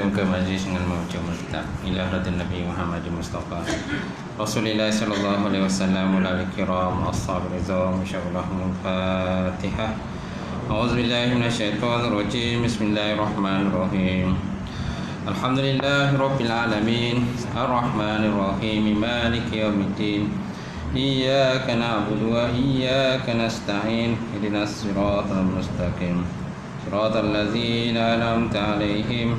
antum ke majlis dengan membaca kitab ila hadatin Nabi Muhammad Mustafa Rasulullah sallallahu alaihi wasallam wal kiram ashabil rizam insyaallah. Fatihah. A'udzubillahi minasyaitonir rajim. Bismillahirrahmanirrahim. Alhamdulillahirabbil alamin arrahmanir rahim maliki yaumiddin. Iyyaka na'budu wa iyyaka nasta'in ihdinas siratal mustaqim siratal ladzina an'amta 'alaihim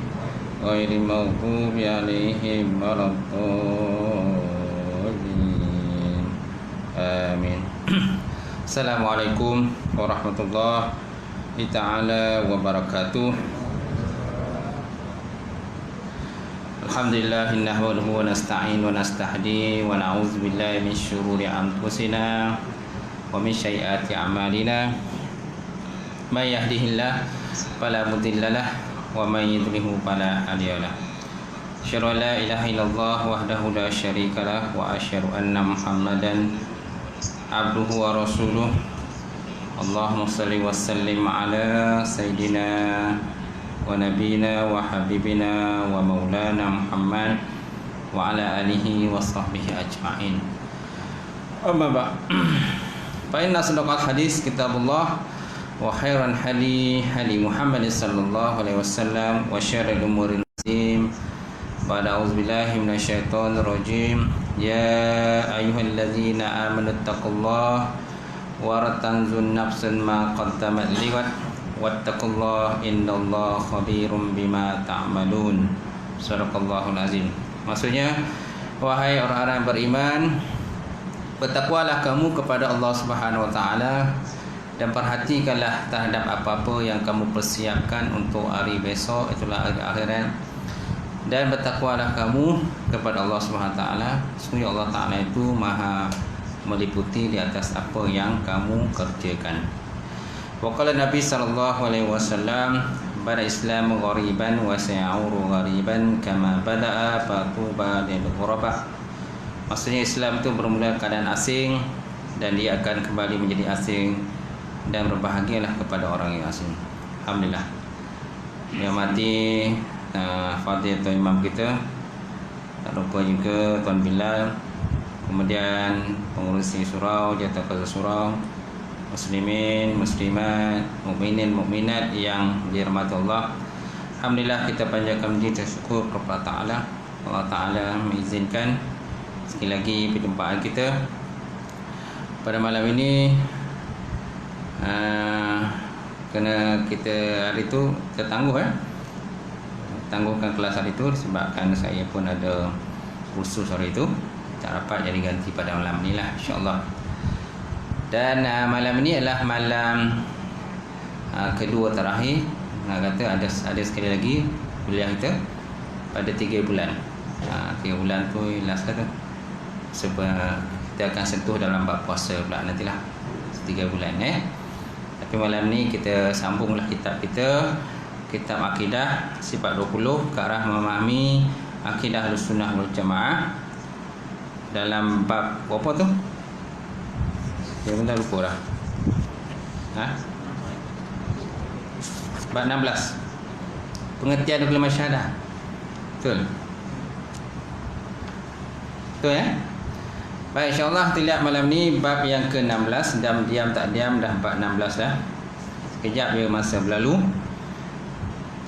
ghairil maghdubi 'alaihim waladdallin. Amin. Assalamualaikum warahmatullahi taala wabarakatuh. Alhamdulillah nahmaduhu wa nasta'in wa nastahdi wa na'udzu billahi min syururi anfusina wa min sayyiati a'malina. May yahdihillahu fala mudilla lahu wa may yudlilhu fala hadiya lahu. Asyhadu an la ilaha illallah wahdahu la syarika lahu wa asyhadu anna Muhammadan abduhu wa rasuluh. Allahumma shalli wa sallim ala sayyidina wa nabiyina wa habibina wa maulana Muhammad wa ala alihi wa sahbihi ajma'in. Amma ba'd. Fa inna sadaqal hadis kitabullah wa khairan hadi Muhammad sallallahu alaihi wasallam wa syarrul umuri azim. Ba'da auzubillahi minasyaitonir rajim. Ya ayyuhalladzina amanu taqullaha wa tanzur nafsun ma qaddamat liwat wattaqullah innallaha khabirum bima ta'malun. Sadaqallahul azim. Maksudnya, wahai orang-orang beriman, bertakwalah kamu kepada Allah Subhanahu wa taala dan perhatikanlah terhadap apa-apa yang kamu persiapkan untuk hari besok, itulah hari akhirat. Dan bertakwalah kamu kepada Allah Subhanahu wa taala. Sesungguhnya Allah taala itu Maha meliputi di atas apa yang kamu kerjakan. Waqala Nabi sallallahu alaihi wasallam, bada Islam ghariban wa sayauru ghariban kama bada'a fatuba lil ghuraba. Maksudnya Islam itu bermula keadaan asing dan dia akan kembali menjadi asing, dan berbahagialah kepada orang yang asing. Alhamdulillah. Yang mati Fadil Tuan Imam kita, tak lupa juga Tuan Bilal, kemudian pengurusi surau, jatuh surau, muslimin, muslimat, mukminin, mukminat yang dirahmati Allah. Alhamdulillah, kita panjatkan puji syukur kepada Ta'ala. Allah Ta'ala mengizinkan sekali lagi perjumpaan kita pada malam ini. Kerana kita hari itu kita tangguhkan kelas hari itu disebabkan saya pun ada kursus hari itu, tak dapat, jadi ganti pada malam ni lah, insyaAllah. Dan malam ini adalah malam kedua terakhir. Kata ada sekali lagi kuliah kita pada 3 bulan. 3 bulan tu last kata. Sebab kita akan sentuh dalam bab puasa pula nantilah 3 bulan. Tapi malam ni kita sambunglah kitab kita, kitab akidah sifat 20 ke arah memahami akidah Ahlussunnah wal Jamaah dalam bab apa tu? Ya, benda lupa dah. Bab 16. Pengertian kalimah syahadah. Betul? Betul ya? Baik, insyaAllah kita lihat malam ni bab yang ke-16. Diam tak diam dah bab 16 dah. Sekejap je masa berlalu.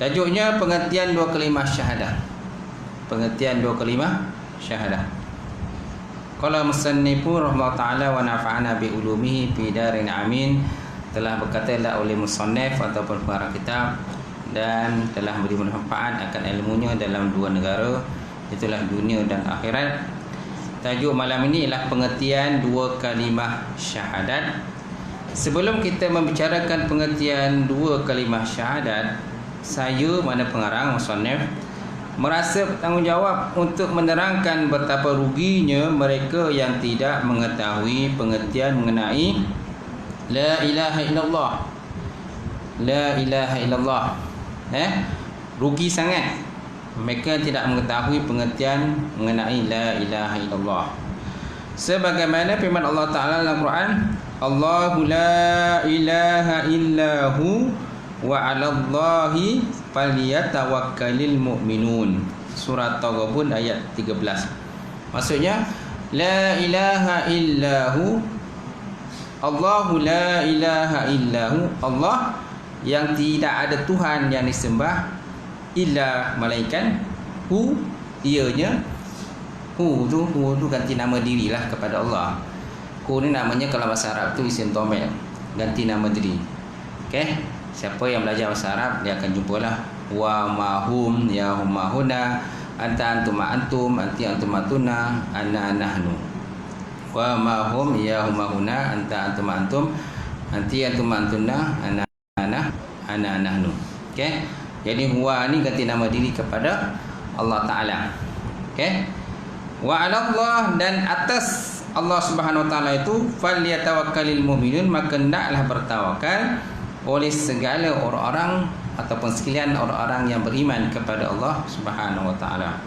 Tajuknya pengertian dua kalimah syahadah. Pengertian dua kalimah syahadah. Qala musannifu rahimahullah ta'ala wa nafa'ana bi ulumihi fi darin amin. Telah berkatalah oleh musannif ataupun pengarang kitab, dan telah beri manfaat akan ilmunya dalam dua negara, itulah dunia dan akhirat. Tajuk malam ini ialah pengertian dua kalimah syahadat. Sebelum kita membicarakan pengertian dua kalimah syahadat, saya, mana pengarang musannif, merasa bertanggungjawab untuk menerangkan betapa ruginya mereka yang tidak mengetahui pengertian mengenai La ilaha illallah. La ilaha illallah. Rugi sangat mereka tidak mengetahui pengertian mengenai La ilaha illallah. Sebagaimana firman Allah Ta'ala dalam Quran, Allahu la ilaha illahu wa 'alallahi falyatawakkalul mu'minun. Surah Taghabun ayat 13. Maksudnya la ilaha illahu, Allahu la ilaha illahu, Allah yang tidak ada Tuhan yang disembah illa melainkan hu, ianya hu tu ganti nama dirilah kepada Allah. Hu ni namanya kalau bahasa Arab tu isim dhamir, ganti nama diri. Okey, siapa yang belajar bahasa Arab dia akan jumpalah wa mahum ya hum mahuna, anta antum antum, anti antum antuna, ana nahnu. Wa mahum ya hum mahuna, anta antum antum, anti antum antuna, ana nahnu. Okey, jadi huwa ni ganti nama diri kepada Allah Taala. Okey, wa 'ala Allah, dan atas Allah Subhanahu wa taala itu falyatawakkalul mu'minun, maka hendaklah bertawakal oleh segala orang-orang ataupun sekalian orang-orang yang beriman kepada Allah Subhanahu wa taala.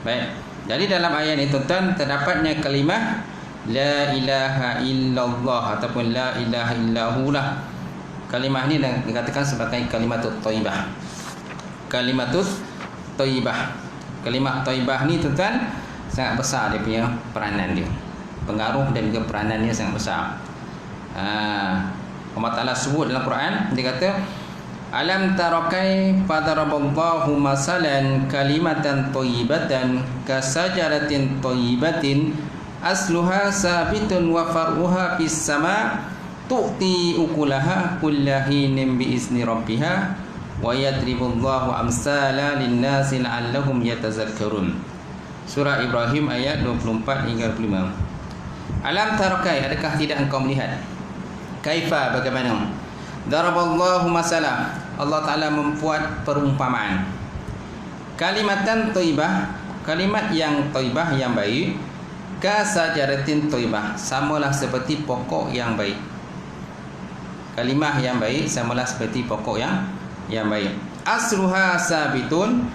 Baik. Jadi dalam ayat ini tuan-tuan terdapatnya kalimah la ilaha illallah ataupun la ilaha illallah. Kalimah ini dikatakan sebagai kalimatut thayyibah. Kalimatut thayyibah. Kalimat thayyibah ni tuan-tuan sangat besar dia punya peranan dia. Pengaruh dan juga peranannya sangat besar. Allah Ta'ala sebut dalam Quran, dia kata alam tarakai fadaraballahu masalan kalimatan thayyibatan kasajaratin thayyibatin asluha sabitun wa far'uha fis sama' tu'ti ukulaha kullahinin biizni rabbiha wa yadribullahu amsala linnasi la'allahum yatazakkarun. Surah Ibrahim ayat 24 hingga 25. Alam tarakai, adakah tidak engkau melihat? Kaifa, bagaimana? Daraballahu masalah, Allah Ta'ala membuat perumpamaan. Kalimatan thayyibah, kalimat yang thayyibah yang baik, kasajaratin thayyibah, samalah seperti pokok yang baik. Kalimah yang baik samalah seperti pokok yang baik. Asluha sabitun,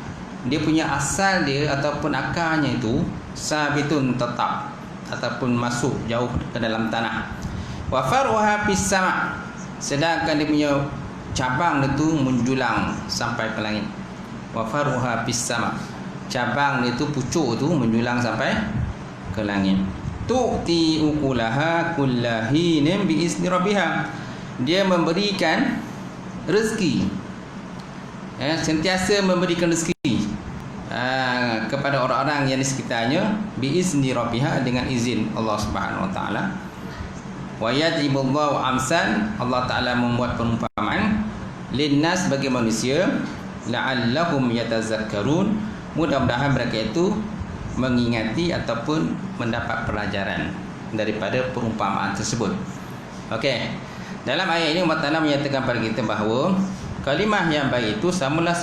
dia punya asal dia ataupun akarnya itu sabitun, tetap ataupun masuk jauh ke dalam tanah. Wa faruha fis sama', sedangkan dia punya cabang itu menjulang sampai ke langit. Wa faruha fis sama', cabang dia itu pucuk itu menjulang sampai ke langit. Tu'ti ukulaha kullahinin biizni rabbiha, dia memberikan rezeki, sentiasa memberikan rezeki kepada orang-orang yang di sekitarnya biizni rabbiha, dengan izin Allah Subhanahu wa taala. Wa yadribullahu amsan, Allah Ta'ala membuat perumpamaan linnas, bagi manusia, la'allahum yatazakkarun, mudah-mudahan mereka itu mengingati ataupun mendapat pelajaran daripada perumpamaan tersebut. Okey, dalam ayat ini Allah Ta'ala menyatakan pada kita bahawa kalimah yang baik itu samalah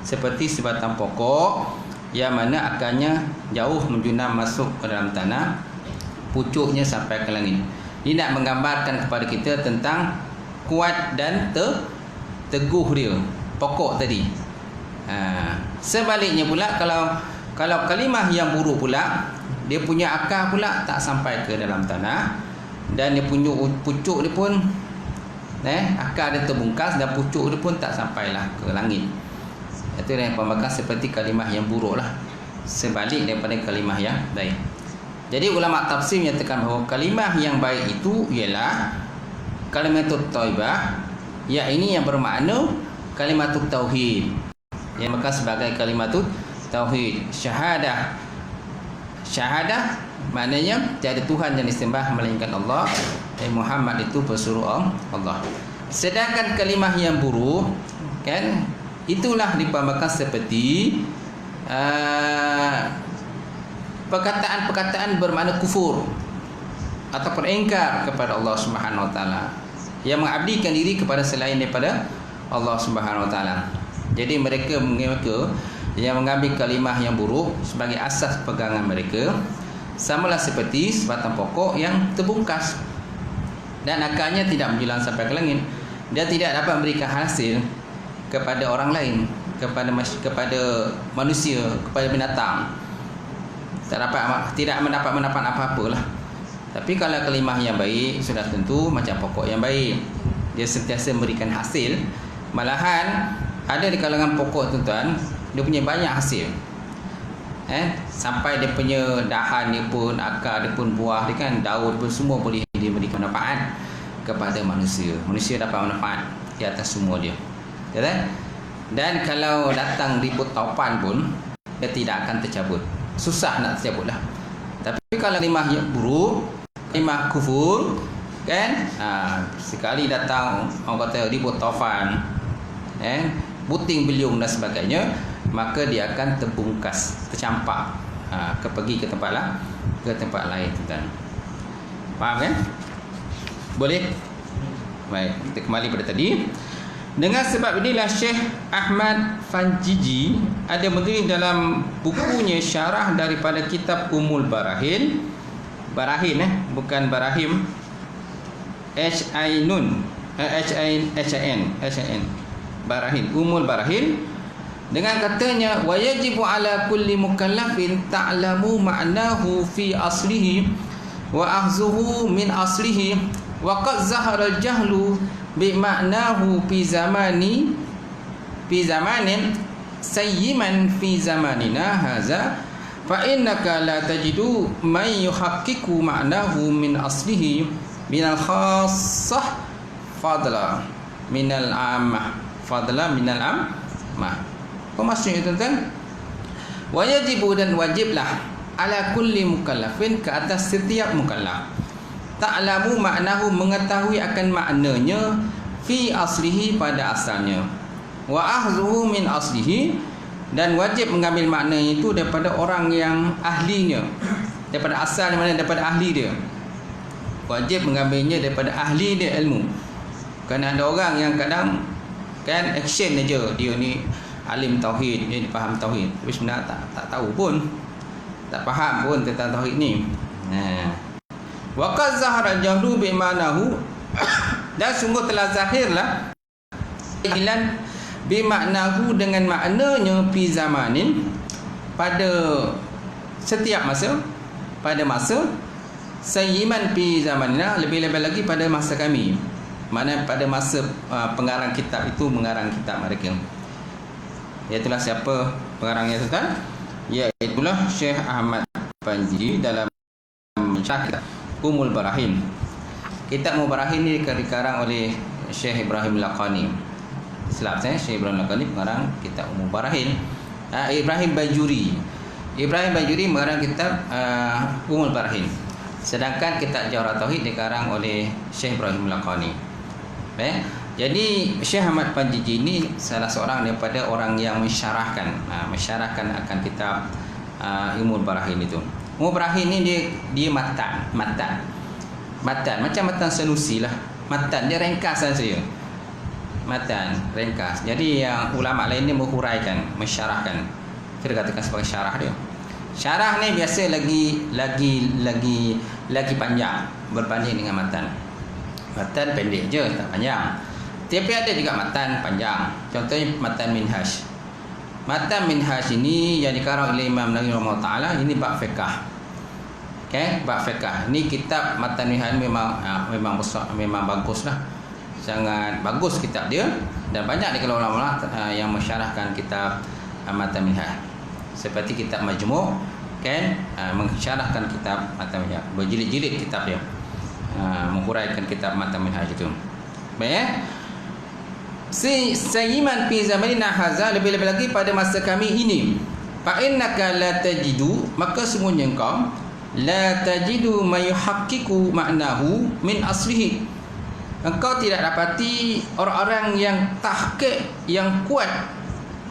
seperti sebatang pokok yang mana akarnya jauh menjulang masuk ke dalam tanah, pucuknya sampai ke langit. Ini nak menggambarkan kepada kita tentang kuat dan teguh dia pokok tadi. Sebaliknya pula, kalau kalimah yang buruk pula, dia punya akar pula tak sampai ke dalam tanah, dan dia punya pucuk dia pun akar dia terbungkas dan pucuk dia pun tak sampailah ke langit. Itu yang pembangkang seperti kalimah yang buruk lah, sebalik daripada kalimah yang baik. Jadi ulama tafsir menyatakan bahawa kalimah yang baik itu ialah kalimatut thayyibah, ya ini yang bermakna kalimatut tauhid, yang maka sebagai kalimatut tauhid. Syahadah maknanya tiada Tuhan yang disembah melainkan Allah, dan Muhammad itu pesuruh Allah. Sedangkan kalimah yang buruk, kan, itulah dipahamkan seperti perkataan-perkataan bermakna kufur ataupun engkar kepada Allah Subhanahu wa taala, yang mengabdikan diri kepada selain daripada Allah Subhanahu wa taala. Jadi mereka yang mengambil kalimah yang buruk sebagai asas pegangan mereka, samalah seperti sebatang pokok yang terbungkas dan akarnya tidak menjulang sampai ke langit. Dia tidak dapat memberikan hasil kepada orang lain, kepada manusia, kepada binatang. Tidak mendapat apa-apa lah. Tapi kalau kalimah yang baik, sudah tentu macam pokok yang baik, dia sentiasa memberikan hasil. Malahan ada di kalangan pokok tuan-tuan, dia punya banyak hasil. Sampai dia punya dahan dia pun, akar dia pun, buah dia kan, daun pun semua boleh dia berikan manfaat kepada manusia. Manusia dapat manfaat di atas semua dia. Dan kalau datang ribut taupan pun, dia tidak akan tercabut. Susah nak tercabut lah. Tapi kalau kalimah yang buruk, kalimah kufur, kan, sekali datang orang kata ribut taufan, puting beliung dan sebagainya, maka dia akan terbungkas, tercampak, pergi ke tempat lain, tuan. Faham kan? Boleh? Baik, kita kembali pada tadi. Dengan sebab inilah Syekh Ahmad Fanjiji ada menulis dalam bukunya syarah daripada kitab Ummul Barahin. Barahin bukan Barahim. H-I-N. Barahin, Ummul Barahin, dengan katanya wa yajibu ala kulli mukallafin ta'lamu ma'nahu fi aslihi wa akhzuhu min aslihi wa qad zahara al-jahlu bi ma'nahu fi zamanin sayyiman fi zamanina hadza fa innaka la tajidu man yuhaqqiqu ma'nahu min aslihi min al-khassah fadla min al-ammah. Apa maksudnya tuan-tuan? Wajibu dan wajiblah ala kulli mukallafin, ke atas setiap mukallaf, ta'lamu maknahu, mengetahui akan maknanya, fi aslihi, pada asalnya, wa ahzuhu min aslihi, dan wajib mengambil maknanya itu daripada orang yang ahlinya, daripada asal mana, daripada ahli dia. Wajib mengambilnya daripada ahli dia ilmu. Kerana ada orang yang kadang kan action aja, dia ni alim tauhid, dia faham tauhid, tapi sebenarnya tak tahu pun, tak faham pun tentang tauhid ni. Wa qad zahara jahlu bi ma'nahu, dan sungguh telah zahirlah ilan bi ma'nahu, dengan maknanya, fi zamanin, pada setiap masa, pada masa, sayyiman fi zamanina, lebih-lebih lagi pada masa kami. Mana pada masa pengarang kitab itu mengarang kitab mereka. Iaitulah siapa pengarangnya tuan? Iaitulah Syekh Ahmad Fanjiji dalam syarah kitab Ummul Barahin. Kitab Ummul Barahin ini dikarang oleh Syekh Ibrahim Laqani. Silap saya, Syekh Ibrahim Laqani pengarang kitab Ummul Barahin. Ibrahim Bajuri mengarang kitab Ummul Barahin. Sedangkan kitab Jawhar Tauhid dikarang oleh Syekh Ibrahim Laqani. Jadi Syekh Ahmad Fanjiji ini salah seorang daripada orang yang mensyarahkan akan kitab Ummul Barahin itu. Ummul Barahin ini dia matan macam matan Sanusi lah. Matan dia ringkasan saja. Matan ringkas. Jadi yang ulama lain ni menghuraikan, mensyarahkan. Kita katakan sebagai syarah dia. Syarah ni biasa lagi panjang berbanding dengan matan. Matan pendek je, tak panjang. Tapi ada juga matan panjang. Contohnya matan Minhaj. Matan Minhaj ini yang dikarang oleh Imam Nawawi rahimahullah taala, ini bab fiqh. Bab fiqh. Ini kitab matan Minhaj memang besar, memang baguslah. Sangat bagus kitab dia, dan banyak di kalangan ulama yang mensyarahkan kitab matan Minhaj. Seperti kitab Majmu', mensyarahkan kitab matan Minhaj. Berjilid-jilid kitab dia. Menghuraikan kitab matan Minhaj itu. Baik. Sayyiman fi zamanina hadza, lebih-lebih lagi pada masa kami ini. Fa innaka la tajidu, maka sungguhnya engkau la tajidu may yuhaqqiqu ma'nahu min aslihi. Engkau tidak dapati orang-orang yang tahqiq, yang kuat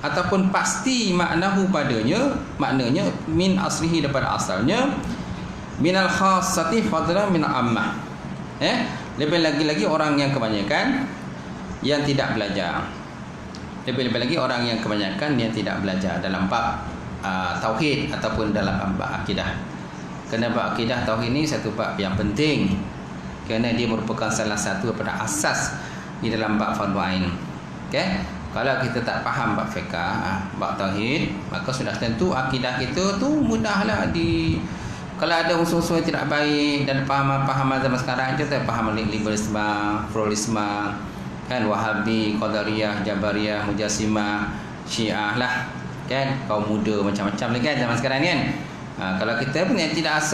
ataupun pasti maknahu padanya, maknanya min aslihi, daripada asalnya, minal khassati fadlan min ammah. Lebih lagi orang yang kebanyakan yang tidak belajar. Lebih lagi orang yang kebanyakan yang tidak belajar dalam bab tauhid ataupun dalam bab akidah. Kerana bab akidah tauhid ini satu bab yang penting, kerana dia merupakan salah satu daripada asas di dalam bab fardu ain. Kalau kita tak faham bab fiqh, bab tauhid, maka sudah tentu akidah kita tu mudahlah kalau ada unsur-unsur yang tidak baik dan pahaman zaman sekarang, kita faham liberalisme, pluralisme, kan, Wahabi, Qadariyah, Jabariyah, Mujassimah, Syiah lah, kan, kaum muda macam-macam lagi kan zaman sekarang ni kan. Kalau kita punya tidak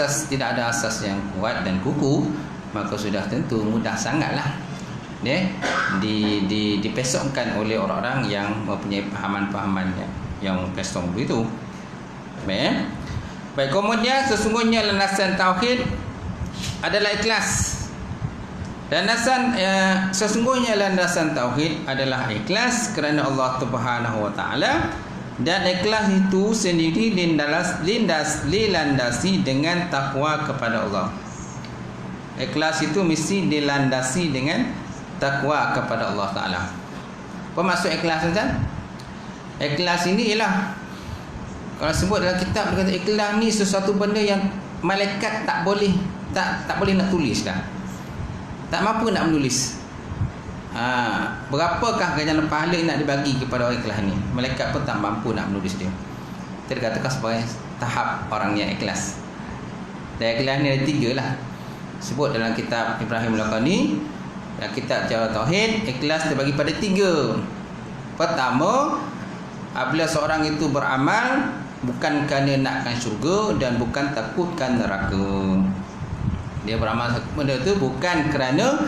ada asas yang kuat dan kukuh, maka sudah tentu mudah sangatlah dipesongkan oleh orang-orang yang mempunyai pahaman-pahaman yang pesong begitu. Baik, kemudian sesungguhnya landasan tauhid adalah ikhlas. Sesungguhnya landasan tauhid adalah ikhlas kerana Allah Subhanahu wa taala, dan ikhlas itu sendiri dilandasi dengan takwa kepada Allah. Ikhlas itu mesti dilandasi dengan takwa kepada Allah Ta'ala. Apa maksud ikhlas tuan? Ikhlas ini ialah, kalau sebut dalam kitab dia kata ikhlas ni sesuatu benda yang malaikat tak boleh nak tulis dah. Tak mampu nak menulis. Berapakah ganjaran pahala nak dibagi kepada orang ikhlas ni? Malaikat pun tak mampu nak menulis dia. Kita katakan sebagai tahap orang yang ikhlas. Dan ikhlas ni ada 3 lah. Sebut dalam kitab Ibrahim Al-Laqani, kitab Jawahir Tauhid, ikhlas terbagi pada 3. Pertama, apabila seorang itu beramal bukan kerana nakkan syurga dan bukan takutkan neraka. Dia beramal benda itu bukan kerana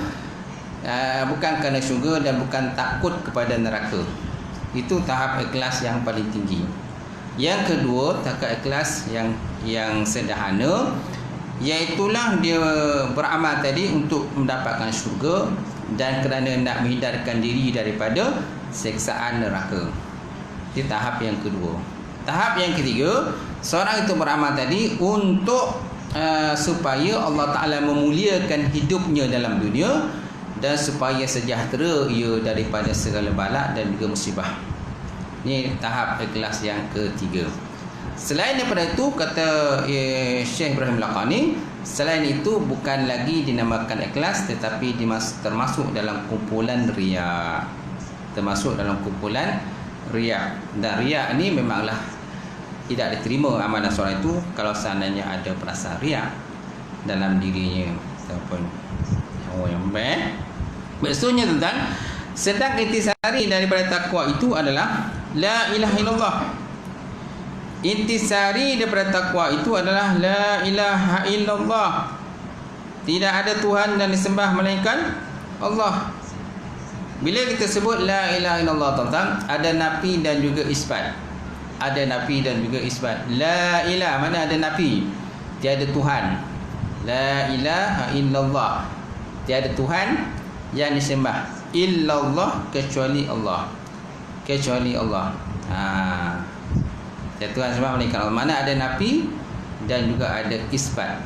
syurga dan bukan takut kepada neraka. Itu tahap ikhlas yang paling tinggi. Yang kedua, tahap ikhlas yang sederhana, iaitulah dia beramal tadi untuk mendapatkan syurga dan kerana nak menghindarkan diri daripada siksaan neraka. Itu tahap yang kedua. Tahap yang ketiga, seorang itu beramal tadi untuk supaya Allah Ta'ala memuliakan hidupnya dalam dunia dan supaya sejahtera ia daripada segala bala dan juga musibah. Ini tahap ikhlas yang ketiga. Selain daripada itu, kata Syekh Ibrahim Al-Laqani, selain itu bukan lagi dinamakan ikhlas, tetapi termasuk dalam kumpulan riya. Termasuk dalam kumpulan riya. Dan riya ni memanglah tidak diterima amalan seorang itu kalau seandainya ada perasaan riya dalam dirinya ataupun yang baik. Maksudnya tentang sedang intisari daripada takwa itu adalah la ilaha illallah. Intisari daripada takwa itu adalah la ilaha illallah. Tidak ada Tuhan dan disembah melainkan Allah. Bila kita sebut la ilaha illallah, tuan-tuan, ada nafi dan juga isbat. Ada nafi dan juga isbat. La ilaha, mana ada nafi, tiada Tuhan. La ilaha illallah, tiada Tuhan yang disembah illallah, kecuali Allah. Kecuali Allah. Tiada Tuhan disembah melainkan Allah. Mana ada nafi dan juga ada isbat.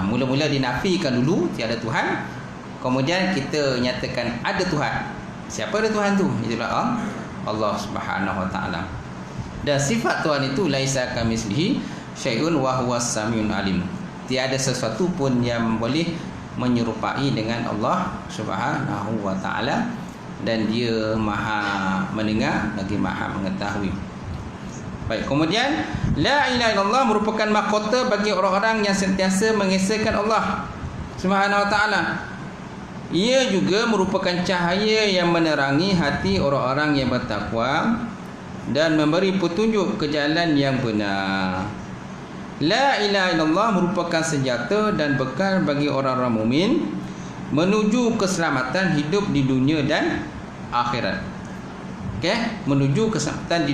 Mula-mula dinafikan dulu tiada Tuhan, kemudian kita nyatakan ada Tuhan. Siapa ada Tuhan tu? Itulah Allah Subhanahu wa taala. Dan sifat Tuhan itu laisa kamitslihi syai'un wa huwas samiul alim. Tiada sesuatu pun yang boleh menyerupai dengan Allah Subhanahu wa taala, dan dia Maha mendengar lagi Maha mengetahui. Baik, kemudian la ilaha illallah merupakan mahkota bagi orang-orang yang sentiasa mengesahkan Allah Subhanahu wa taala. Ia juga merupakan cahaya yang menerangi hati orang-orang yang bertakwa dan memberi petunjuk ke jalan yang benar. La ilaha illallah merupakan senjata dan bekal bagi orang-orang mukmin menuju keselamatan hidup di dunia dan akhirat. Okey, menuju keselamatan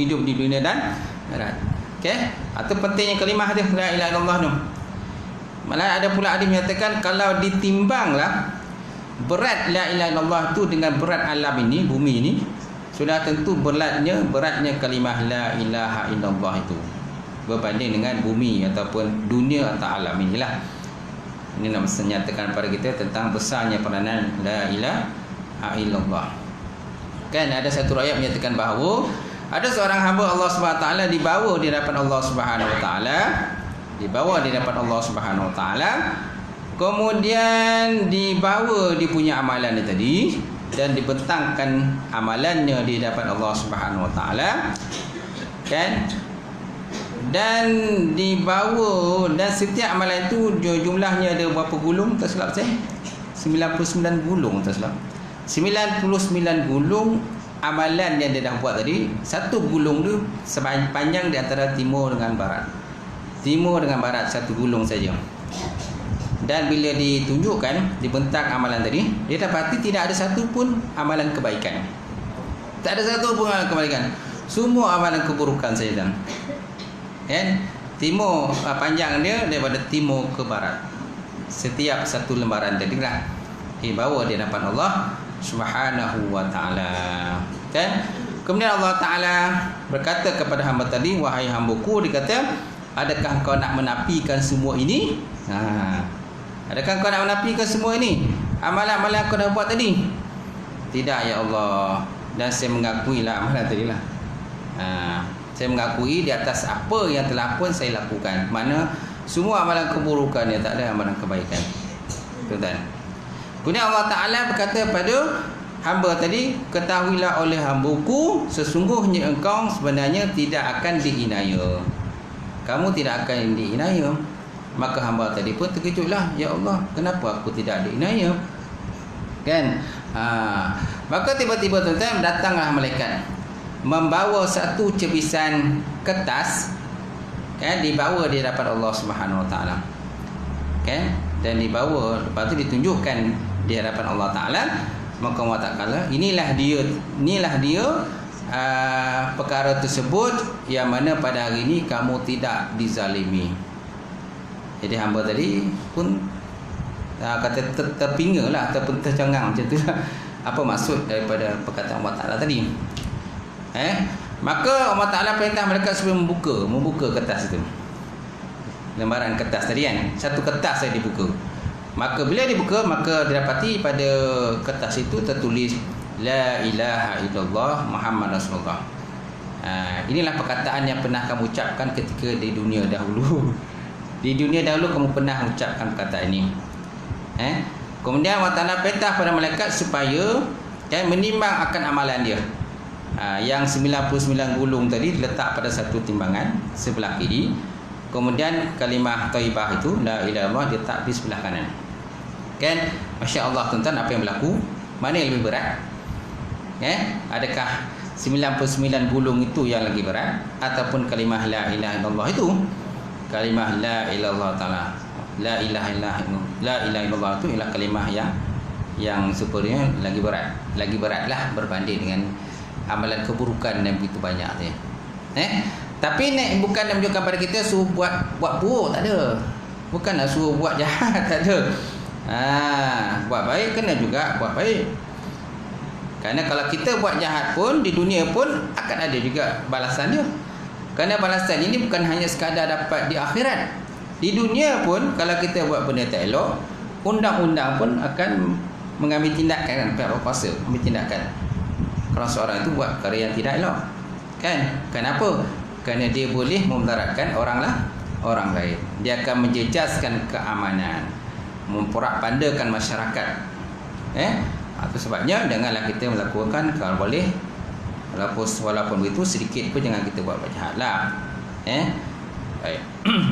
hidup di dunia dan akhirat. Okey, atau pentingnya kalimah dia la ilaha illallah tu. Malah ada pula hadis menyatakan kalau ditimbanglah berat la ilaha illallah tu dengan berat alam ini, bumi ini, sudah tentu beratnya kalimah la ilaha illallah itu berbanding dengan bumi ataupun dunia atau alam inilah. Ini nak menyatakan kepada kita tentang besarnya peranan la ilaha illallah. Kan ada satu ayat menyatakan bahawa ada seorang hamba Allah Subhanahu wa taala dibawa di hadapan Allah Subhanahu wa taala, dibawa di hadapan Allah Subhanahu wa taala, kemudian dibawa dia punya amalan dia tadi dan dibentangkan amalannya di hadapan Allah Subhanahu wa taala, kan? Dan dibawa, dan setiap amalan itu jumlahnya ada berapa gulung tak silap saya? 99 gulung tak silap. 99 gulung amalan yang dia dah buat tadi, satu gulung tu sepanjang di antara timur dengan barat. Timur dengan barat satu gulung saja. Dan bila ditunjukkan, dibentang amalan tadi, dia dapati tidak ada satu pun amalan kebaikan. Tak ada satu pun amalan kebaikan. Semua amalan keburukan saja. Kan? Timur panjang dia daripada timur ke barat. Setiap satu lembaran tadi lah dibawa di hadapan Allah Subhanahu wa ta'ala. Kan? Kemudian Allah Ta'ala berkata kepada hamba tadi, wahai hambaku, dia kata, adakah kau nak menafikan semua ini? Adakah kau nak menafikan semua ini? Amalan-amalan kau dah buat tadi? Tidak ya Allah. Dan saya mengakui lah amalan tadi lah. Saya mengakui di atas apa yang telah pun saya lakukan. Mana semua amalan keburukan, yang tak ada amalan kebaikan. Tuan-tuan. Kemudian Allah Ta'ala berkata pada hamba tadi, ketahuilah oleh hambaku, sesungguhnya engkau sebenarnya tidak akan diinaya. Kamu tidak akan diinaya. Maka hamba tadi pun terkejutlah, ya Allah, kenapa aku tidak diinaya? Kan? Maka tiba-tiba tuan-tuan, datanglah malaikat membawa satu cebisan kertas, kan, dibawa di hadapan Allah Subhanahu Wa Ta'ala, kan, dan dibawa, lepas tu ditunjukkan di hadapan Allah Ta'ala. Maka Allah Ta'ala, inilah dia perkara tersebut yang mana pada hari ini kamu tidak dizalimi. Jadi hamba tadi pun kata terpinga lah, ataupun tercengang macam tu lah. Apa maksud daripada perkataan Allah Ta'ala tadi? Maka Allah Ta'ala perintah mereka supaya membuka kertas itu, lembaran kertas tadi kan. Satu kertas saya dibuka. Maka bila dibuka, maka didapati pada kertas itu tertulis La ilaha illallah Muhammad Rasulullah. Inilah perkataan yang pernah kamu ucapkan ketika di dunia dahulu. Di dunia dahulu kamu pernah ucapkan perkataan ini. Kemudian Allah Ta'ala perintah pada malaikat supaya menimbang akan amalan dia. Yang 99 gulung tadi diletak pada satu timbangan sebelah kiri. Kemudian kalimah thayyibah itu la ilaha illallah diletak di sebelah kanan. Kan? Masya Allah tuan-tuan, apa yang berlaku? Mana yang lebih berat? Adakah 99 gulung itu yang lagi berat, ataupun kalimah la ilaha illallah itu? Kalimah la ilaha ta'ala, la ilaha illallah itu ialah kalimah yang superior, lagi berat. Lagi beratlah berbanding dengan amalan keburukan yang begitu banyak tu. Tapi bukan nak menunjukkan pada kita suruh buat buruk, tak ada. Bukan nak suruh buat jahat, tak ada. Buat baik kena juga buat baik. Kerana kalau kita buat jahat pun di dunia pun akan ada juga balasan dia. Kerana balasan ini bukan hanya sekadar dapat di akhirat. Di dunia pun kalau kita buat benda tak elok, undang-undang pun akan mengambil tindakan, pihak berkuasa ambil tindakan. Kalau seorang itu buat perkara yang tidak elok, kan? Kenapa? Kerana dia boleh memudaratkan orang lain. Dia akan menjejaskan keamanan, memporak-pandakan masyarakat. Itu sebabnya janganlah kita melakukan, kalau boleh, walaupun begitu sedikit pun jangan kita buat jahat lah. Baik.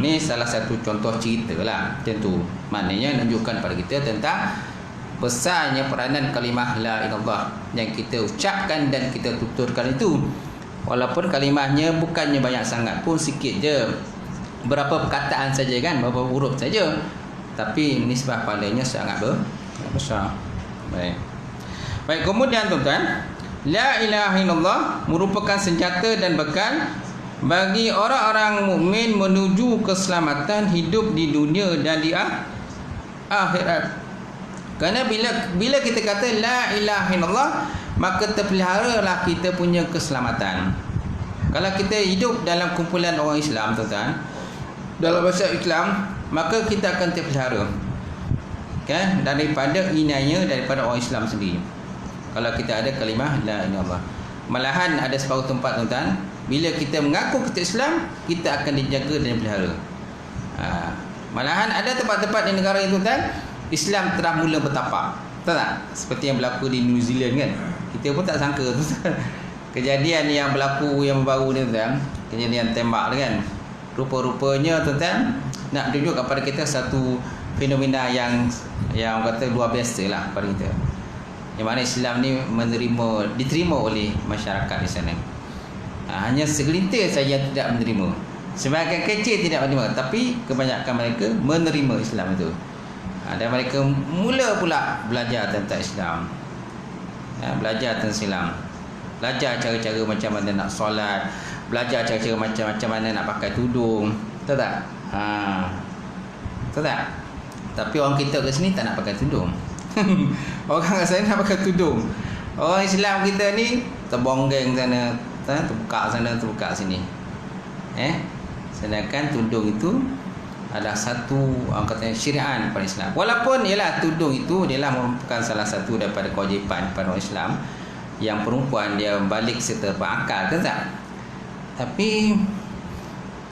Ini salah satu contoh cerita lah macam tu. Maknanya menunjukkan pada kita tentang besarnya peranan kalimah la ilallah yang kita ucapkan dan kita tuturkan itu. Walaupun kalimahnya bukannya banyak sangat pun, sikit je, berapa perkataan saja kan, berapa huruf saja, tapi nisbah pahalanya sangat besar. Baik, kemudian tuan-tuan, la ilaha illallah merupakan senjata dan bekal bagi orang-orang mukmin menuju keselamatan hidup di dunia dan di akhirat. Kerana bila kita kata la ilaha illallah, maka terpeliharalah kita punya keselamatan. Kalau kita hidup dalam kumpulan orang Islam, tuan-tuan, dalam bahasa Islam, maka kita akan terpelihara, kan, daripada inaya daripada orang Islam sendiri. Kalau kita ada kalimah la ilaha illallah. Malahan ada separuh tempat, tuan-tuan, bila kita mengaku kita Islam, kita akan dijaga dan dipelihara. Malahan ada tempat-tempat di negara itu, tuan-tuan, Islam telah mula bertapak. Betul tak? Seperti yang berlaku di New Zealand kan. Kita pun tak sangka, tuan-tuan. Kejadian yang berlaku yang baru ni, tuan-tuan, kejadian tembak kan. Rupa-rupanya, tuan-tuan, nak tunjuk kepada kita satu fenomena yang kata luar biasa lah pada kita. Yang mana Islam ni diterima oleh masyarakat di sana. Hanya segelintir saja yang tidak menerima. Sebahagian kecil tidak menerima, tapi kebanyakan mereka menerima Islam itu. Dan mereka mula pula belajar tentang Islam. Belajar tentang Islam. Belajar cara-cara macam mana nak solat, belajar cara-cara macam mana nak pakai tudung. Tahu tak? Tahu tak? Tapi orang kita kat sini tak nak pakai tudung. Orang kat sana nak pakai tudung. Orang Islam kita ni terbonggeng sana, terbuka sana, terbuka sini. Sedangkan tudung itu adalah satu orang kata syariat pada Islam. Walaupun ialah tudung itu ialah merupakan salah satu daripada kewajipan pada orang Islam, yang perempuan dia balik serta berakal, kan tak? Tapi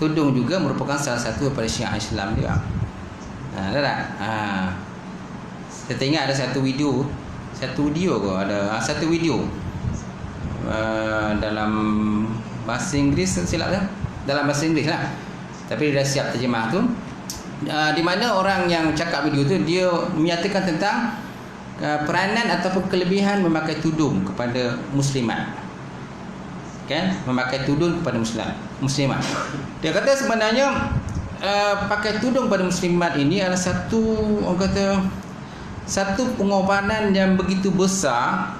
tudung juga merupakan salah satu daripada syariat Islam juga. Ada tak? Saya tengok ada satu video dalam bahasa Inggeris, silap tak? Dalam bahasa Inggeris lah. Tapi dia dah siap terjemah tu. Di mana orang yang cakap video tu, dia menyatakan tentang peranan ataupun kelebihan memakai tudung kepada muslimat. Kan? Memakai tudung kepada muslimat. Dia kata sebenarnya pakai tudung pada muslimat ini adalah satu pengorbanan yang begitu besar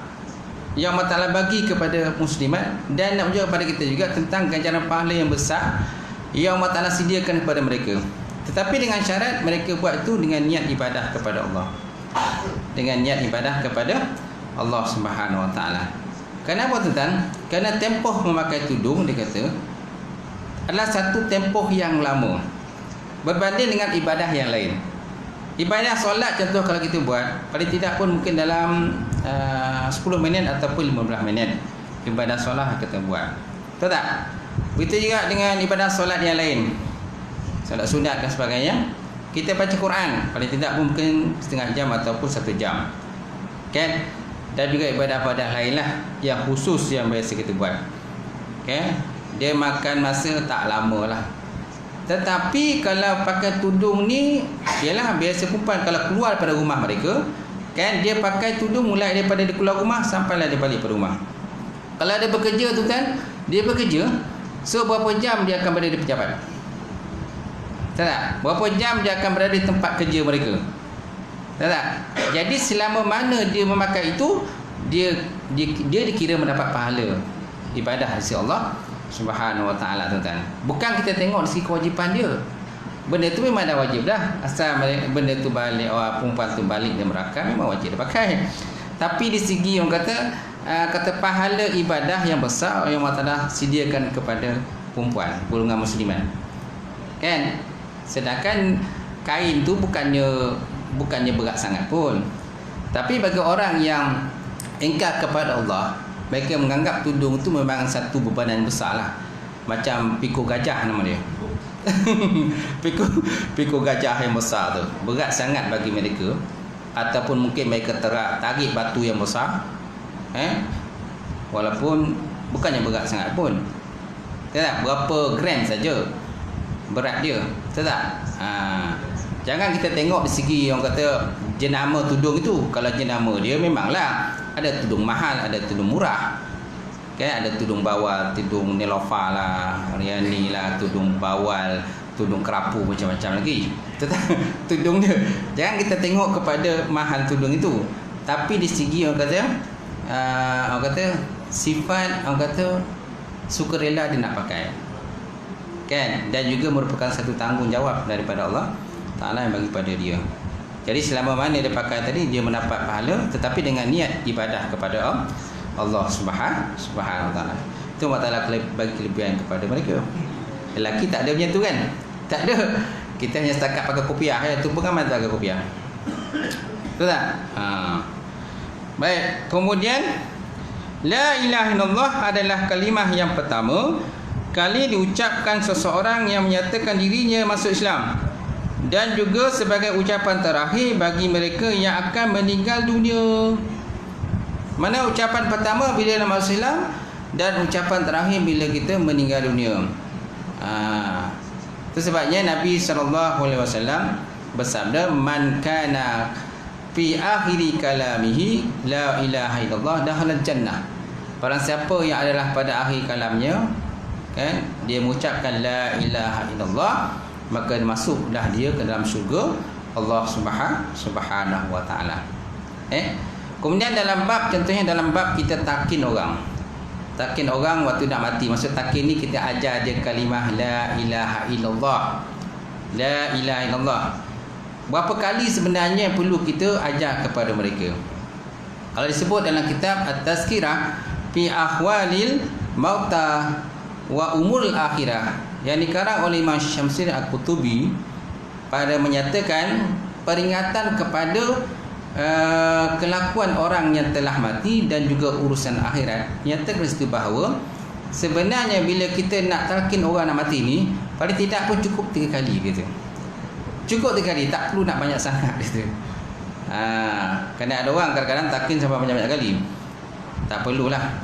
yang Allah Ta'ala bagi kepada muslimat, dan nak menunjukkan kepada kita juga tentang ganjaran pahala yang besar yang Allah Ta'ala sediakan kepada mereka. Tetapi dengan syarat mereka buat itu dengan niat ibadah kepada Allah. Dengan niat ibadah kepada Allah Subhanahu Wa Ta'ala. Kenapa tuan? Kerana tempoh memakai tudung, dia kata, adalah satu tempoh yang lama berbanding dengan ibadah yang lain. Ibadah solat contoh kalau kita buat, paling tidak pun mungkin dalam 10 minit ataupun 15 minit ibadah solat kita buat. Tahu tak? Begitu juga dengan ibadah solat yang lain, solat sunat dan sebagainya. Kita baca Quran paling tidak pun mungkin setengah jam ataupun 1 jam, kan? Dan juga ibadah-ibadah lain lah yang khusus yang biasa kita buat, kan? Dia makan masa tak lama lah. Tetapi kalau pakai tudung ni, ialah biasa perempuan kalau keluar daripada rumah mereka, kan, dia pakai tudung mulai daripada dia keluar rumah sampailah dia balik ke rumah. Kalau dia bekerja tu kan, dia bekerja, so berapa jam dia akan berada di pejabat? Tak? Berapa jam dia akan berada di tempat kerja mereka? Tak? Jadi selama mana dia memakai itu, dia dikira mendapat pahala ibadah sisi Allah Subhanahu Wa Ta'ala, tuan-tuan. Bukan kita tengok dari segi kewajipan dia. Benda tu memang dah wajib dah. Asal benda tu balik, perempuan tu balik dia merakam, memang wajib dia pakai. Tapi di segi orang kata pahala ibadah yang besar yang Allah Ta'ala sediakan kepada perempuan, golongan muslimat, kan? Sedangkan kain tu bukannya berat sangat pun. Tapi bagi orang yang ingkar kepada Allah, mereka menganggap tudung itu memang satu bebanan besar lah. Macam pikul gajah nama dia. pikul gajah yang besar tu berat sangat bagi mereka. Ataupun mungkin mereka tarik batu yang besar, walaupun bukannya berat sangat pun. Tak? Berapa gram saja berat dia. Tak? Jangan kita tengok di segi orang kata jenama tudung itu. Kalau jenama dia memanglah ada tudung mahal, ada tudung murah, kan? Ada tudung bawal, tudung nelofa lah, riani lah, tudung bawal, tudung kerapu, macam-macam lagi. Tudung dia, jangan kita tengok kepada mahal tudung itu, tapi di segi orang kata sifat, orang kata sukarela dia nak pakai, kan? Dan juga merupakan satu tanggungjawab daripada Allah Ta'ala yang bagi pada dia. Jadi selama mana dia pakai tadi, dia mendapat pahala, tetapi dengan niat ibadah kepada Allah Subhanahu Wa Ta'ala. Itu Allah Ta'ala bagi kelebihan kepada mereka. Lelaki tak ada macam tu kan? Tak ada. Kita hanya setakat pakai kopiah, tu pun kan pakai kopiah. Betul tak? Baik. Kemudian La ilaha illallah adalah kalimah yang pertama kali diucapkan seseorang yang menyatakan dirinya masuk Islam, dan juga sebagai ucapan terakhir bagi mereka yang akan meninggal dunia. Mana ucapan pertama bila nak masuk Islam, dan ucapan terakhir bila kita meninggal dunia. Itu sebabnya Nabi SAW bersabda, Man kana fi akhiri kalamihi la ilaha illallah dakhala jannah. Barang siapa yang adalah pada akhir kalamnya, kan, dia mengucapkan la ilaha illallah, maka masuklah dia ke dalam syurga Allah Subhanahu wa taala. Kemudian dalam bab, contohnya dalam bab kita takin orang. Takin orang waktu nak mati. Maksud takin ni kita ajar dia kalimah la ilaha illallah. La ilaha illallah. Berapa kali sebenarnya perlu kita ajar kepada mereka? Kalau disebut dalam kitab At-Tazkirah fi Ahwalil Mauta wa Umurul Akhirah, yang dikarang oleh Imam Syamsuddin Al-Qutubi, pada menyatakan peringatan kepada kelakuan orang yang telah mati dan juga urusan akhirat. Nyatakan di situ bahawa sebenarnya bila kita nak talqin orang nak mati ni, paling tidak pun cukup 3 kali gitu. Cukup 3 kali, tak perlu nak banyak sangat gitu. Kerana ada orang kadang-kadang talqin sampai banyak-banyak kali. Tak perlulah.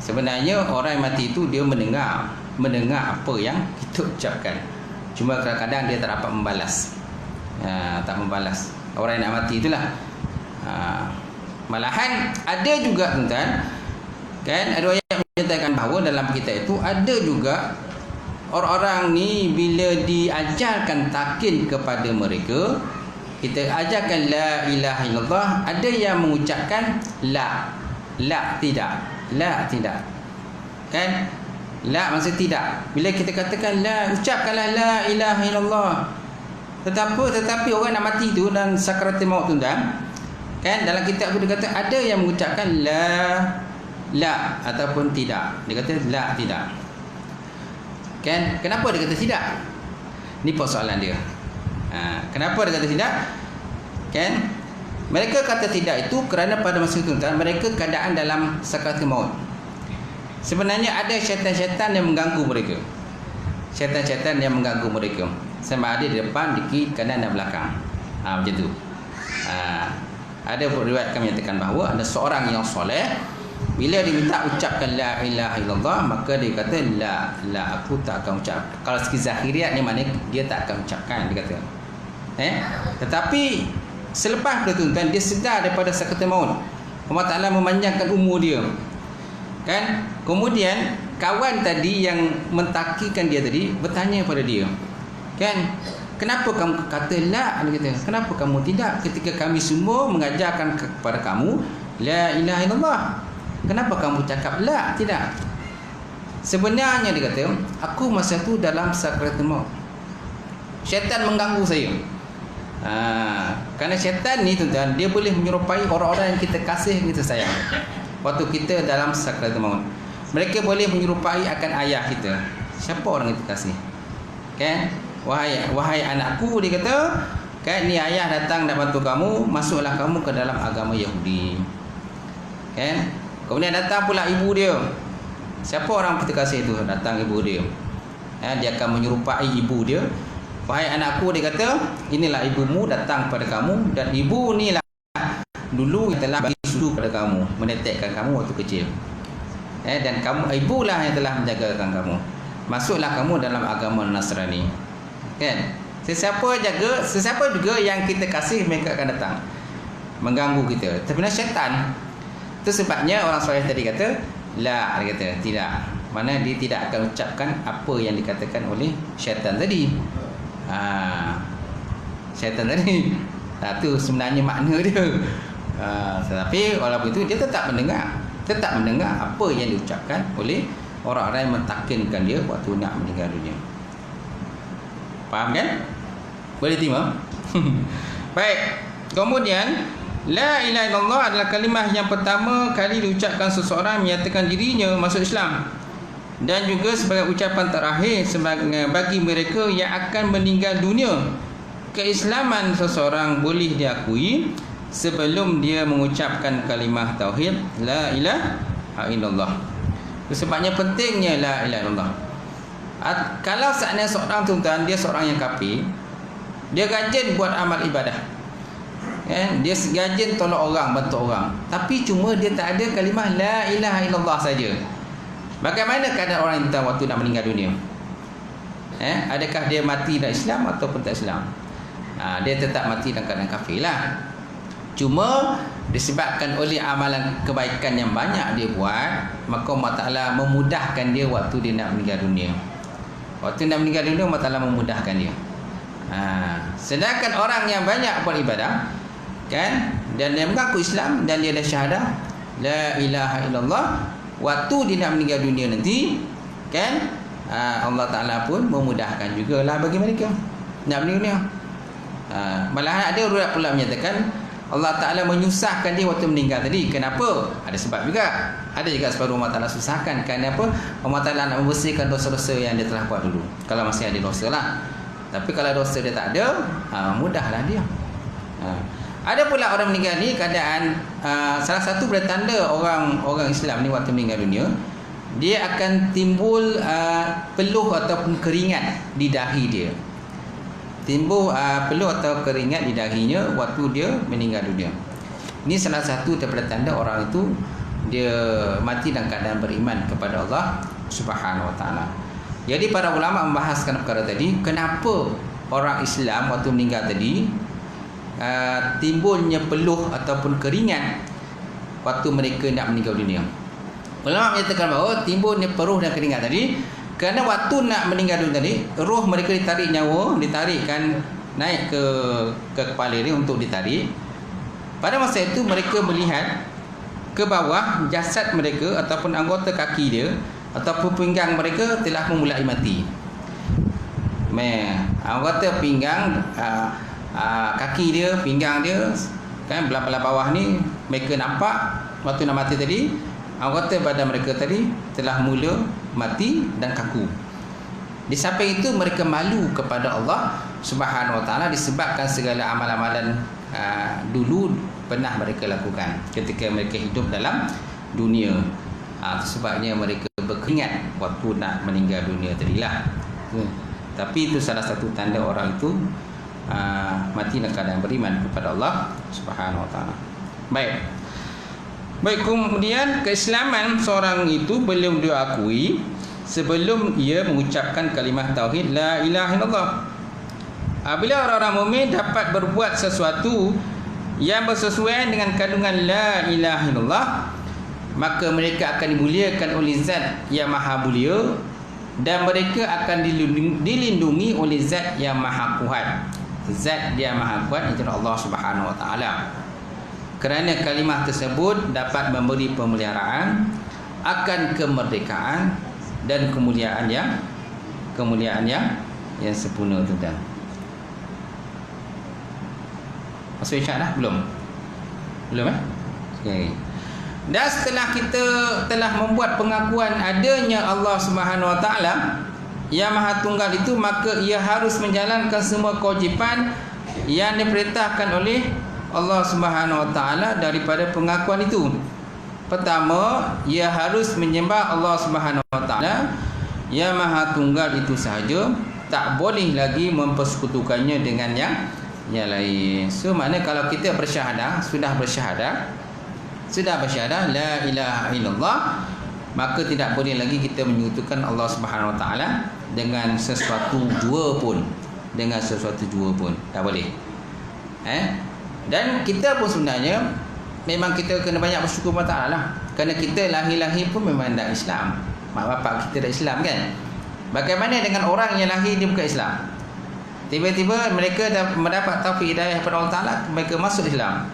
Sebenarnya orang yang mati itu dia mendengar apa yang kita ucapkan. Cuma kadang-kadang dia tak dapat membalas. Tak membalas. Orang yang nak mati itulah. Malahan ada juga tuan-tuan, kan, ada ayat menyatakan bahawa dalam kita itu ada juga orang-orang ni bila diajarkan takin kepada mereka, kita ajarkan la ilaha illallah, ada yang mengucapkan la tidak, la tidak, kan, la maksud tidak. Bila kita katakan la, ucapkanlah la ilaha illallah, tetapi orang nak mati tu dan sakaratul maut tu, dan kan, dalam kitab tu dia kata ada yang mengucapkan la ataupun tidak. Dia kata la tidak. Kan, kenapa dia kata tidak? Ni persoalan dia. Kenapa dia kata tidak? Kan, mereka kata tidak itu kerana pada masa itu mereka keadaan dalam sakaratul maut. Sebenarnya ada syaitan-syaitan yang mengganggu mereka. Syaitan-syaitan yang mengganggu mereka. Sama ada di depan, di kiri, kanan dan belakang. Macam tu. Ada riwayat kami menyatakan bahawa ada seorang yang soleh, bila diminta ucapkan la ilaha illallah, maka dia kata la aku tak akan ucap. Kalau segi zahiriat ni maknanya dia tak akan ucapkan, dia kata. Tetapi selepas itu kan dia sedar daripada sakaratul maut. Allah Taala memanjangkan umur dia. Kan? Kemudian kawan tadi yang mentakikan dia tadi bertanya pada dia, kan, kenapa kamu kata la? Dia kata, kenapa kamu tidak ketika kami semua mengajarkan kepada kamu la ilaha illallah? Kenapa kamu cakap la tidak? Sebenarnya dia kata, aku masa tu dalam sakaratul maut. Syaitan mengganggu saya. Kerana syaitan ni tuan-tuan, dia boleh menyerupai orang-orang yang kita kasih, kita sayang. Waktu kita dalam sakaratul maut, mereka boleh menyerupai akan ayah kita. Siapa orang itu kasih? Kan? Wahai anakku, dia kata, kan, ni ayah datang nak bantu kamu, masuklah kamu ke dalam agama Yahudi. Kan? Kemudian datang pula ibu dia. Siapa orang kita kasih itu? Datang ibu dia. Dia akan menyerupai ibu dia. Wahai anakku, dia kata, inilah ibumu datang pada kamu, dan ibu ni lah dulu yang telah bagi susu pada kamu, menetekkan kamu waktu kecil. Dan kamu, ibulah yang telah menjagakan kamu. Masuklah kamu dalam agama Nasrani. Kan? Sesiapa juga yang kita kasih, mereka akan datang mengganggu kita. Sebenarnya syaitan. Itu sebabnya orang soleh tadi kata la, dia kata tidak. Mana dia tidak akan ucapkan apa yang dikatakan oleh syaitan tadi. Syaitan tadi. Itu sebenarnya makna dia. Tetapi walaupun itu dia tetap mendengar apa yang diucapkan oleh orang-orang yang mentakinkan dia waktu nak meninggal dunia. Faham kan? Boleh terima? Baik. Kemudian la ilaha illallah adalah kalimah yang pertama kali diucapkan seseorang menyatakan dirinya masuk Islam, dan juga sebagai ucapan terakhir bagi mereka yang akan meninggal dunia. Keislaman seseorang boleh diakui sebelum dia mengucapkan kalimah tauhid la ilaha illallah. Itu sebabnya pentingnya la ilaha illallah. Kalau seandainya seorang tuan-tuan, dia seorang yang kafir, dia rajin buat amal ibadah, dia rajin tolong orang, bantu orang, tapi cuma dia tak ada kalimah la ilaha illallah saja. Bagaimana keadaan orang itu waktu nak meninggal dunia? Adakah dia mati dalam Islam ataupun tak Islam? dia tetap mati dalam keadaan kafir lah. Cuma disebabkan oleh amalan kebaikan yang banyak dia buat, maka Allah Ta'ala memudahkan dia waktu dia nak meninggal dunia. Waktu nak meninggal dunia, Allah Ta'ala memudahkan dia. Sedangkan orang yang banyak buat ibadah, kan, dan dia mengaku Islam dan dia dah syahadah la ilaha illallah, waktu dia nak meninggal dunia nanti, kan, Allah Ta'ala pun memudahkan jugalah bagi mereka nak meninggal dunia. Malahan ada orang pula menyatakan Allah Ta'ala menyusahkan dia waktu meninggal tadi. Kenapa? Ada sebab juga. Ada juga sebab Allah Ta'ala susahkan. Kenapa? Allah Ta'ala nak membersihkan dosa-dosa yang dia telah buat dulu, kalau masih ada dosa lah. Tapi kalau dosa dia tak ada, mudahlah dia. Ada pula orang meninggal ni keadaan, salah satu tanda orang Islam ni waktu meninggal dunia, dia akan timbul peluh ataupun keringat di dahi dia. Timbul peluh atau keringat di dahinya waktu dia meninggal dunia. Ini salah satu daripada tanda orang itu dia mati dalam keadaan beriman kepada Allah Subhanahu Wa Taala. Jadi para ulama membahaskan perkara tadi, kenapa orang Islam waktu meninggal tadi timbulnya peluh ataupun keringat waktu mereka nak meninggal dunia. Ulama menyatakan bahawa timbulnya peluh dan keringat tadi kerana waktu nak meninggal dunia tadi, roh mereka ditarik nyawa, ditarikkan naik ke kepala dia untuk ditarik. Pada masa itu mereka melihat ke bawah jasad mereka ataupun anggota kaki dia ataupun pinggang mereka telah memulai mati. Anggota pinggang, kaki dia, pinggang dia, kan, belah-belah bawah ni mereka nampak waktu nak mati tadi. Anggota badan mereka tadi telah mula mati dan kaku. Di samping itu mereka malu kepada Allah Subhanahu Wa Taala disebabkan segala amal-amalan dulu pernah mereka lakukan ketika mereka hidup dalam dunia. Sebabnya mereka berkeringat waktu nak meninggal dunia tadilah. Tapi itu salah satu tanda orang itu mati dalam keadaan beriman kepada Allah Subhanahu Wa Taala. Baik, kemudian keislaman seorang itu belum diakui sebelum ia mengucapkan kalimah tauhid la ilaha illallah. Bila orang-orang mukmin dapat berbuat sesuatu yang bersesuaian dengan kandungan la ilaha illallah, maka mereka akan dimuliakan oleh Zat yang Maha Mulia dan mereka akan dilindungi oleh Zat yang Maha Kuat. Zat yang Maha Kuat itu Allah Subhanahu Wa Taala. Kerana kalimah tersebut dapat memberi pemeliharaan akan kemerdekaan dan kemuliaan yang sempurna itu dah. Masuk isyak dah? Belum? Okay. Dan setelah kita telah membuat pengakuan adanya Allah Subhanahu Wa Taala yang Maha Tunggal itu, maka ia harus menjalankan semua kewajipan yang diperintahkan oleh Allah Subhanahu Wa Taala daripada pengakuan itu. Pertama, ia harus menyembah Allah Subhanahu Wa Taala yang Maha Tunggal itu sahaja, tak boleh lagi mempersekutukannya dengan yang lain. So maknanya kalau kita sudah bersyahadah la ilaha illallah, maka tidak boleh lagi kita menyekutukan Allah Subhanahu Wa Taala dengan sesuatu jua pun. Tak boleh. Dan kita pun sebenarnya memang kita kena banyak bersyukur kepada Ta'ala lah. Kerana kita lahir-lahir pun memang tak Islam. Mak bapak kita tak Islam, kan. Bagaimana dengan orang yang lahir dia bukan Islam? Tiba-tiba mereka dah mendapat taufik hidayah daripada Allah Ta'ala, mereka masuk Islam.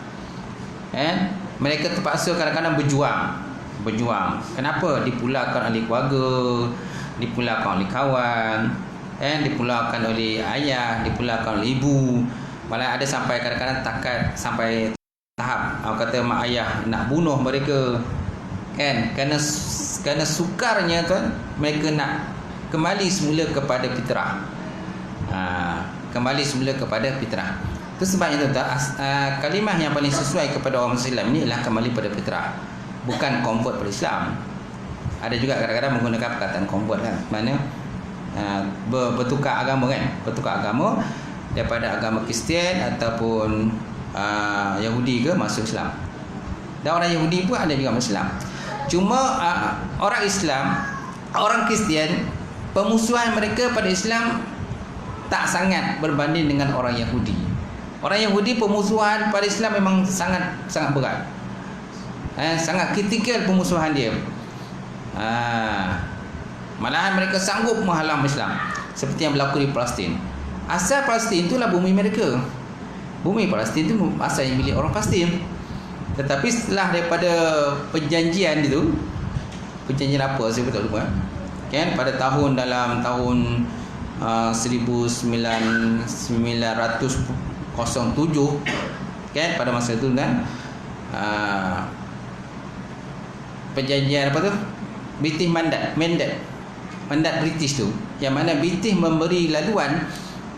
Mereka terpaksa kadang-kadang berjuang. Kenapa? Dipulaukan oleh keluarga, dipulaukan oleh kawan, dipulaukan oleh ayah, dipulaukan oleh ibu. Malah ada sampai kadang-kadang sampai tahap kata mak ayah nak bunuh mereka, kan, kerana sukarnya tuan, mereka nak kembali semula kepada fitrah. Itu sebabnya tuan, kalimah yang paling sesuai kepada orang Muslim ni ialah kembali pada fitrah, bukan convert pada Islam. Ada juga kadang-kadang menggunakan perkataan convert, kan, mana bertukar agama, kan, daripada agama Kristian ataupun Yahudi ke masuk Islam. Dan orang Yahudi pun ada juga masuk Islam. Cuma orang Islam, orang Kristian, pemusuhan mereka pada Islam tak sangat berbanding dengan orang Yahudi. Orang Yahudi pemusuhan pada Islam memang sangat berat. Sangat kritikal pemusuhan dia. Malahan mereka sanggup menghalang Islam, seperti yang berlaku di Palestin. Asal Palestin itulah bumi mereka. Bumi Palestin itu asal yang milik orang Palestin. Tetapi setelah daripada perjanjian itu, perjanjian apa saya tak lupa, kan, pada dalam tahun 1907, kan, pada masa itu kan, perjanjian apa tu, British mandat British tu, yang mana British memberi laluan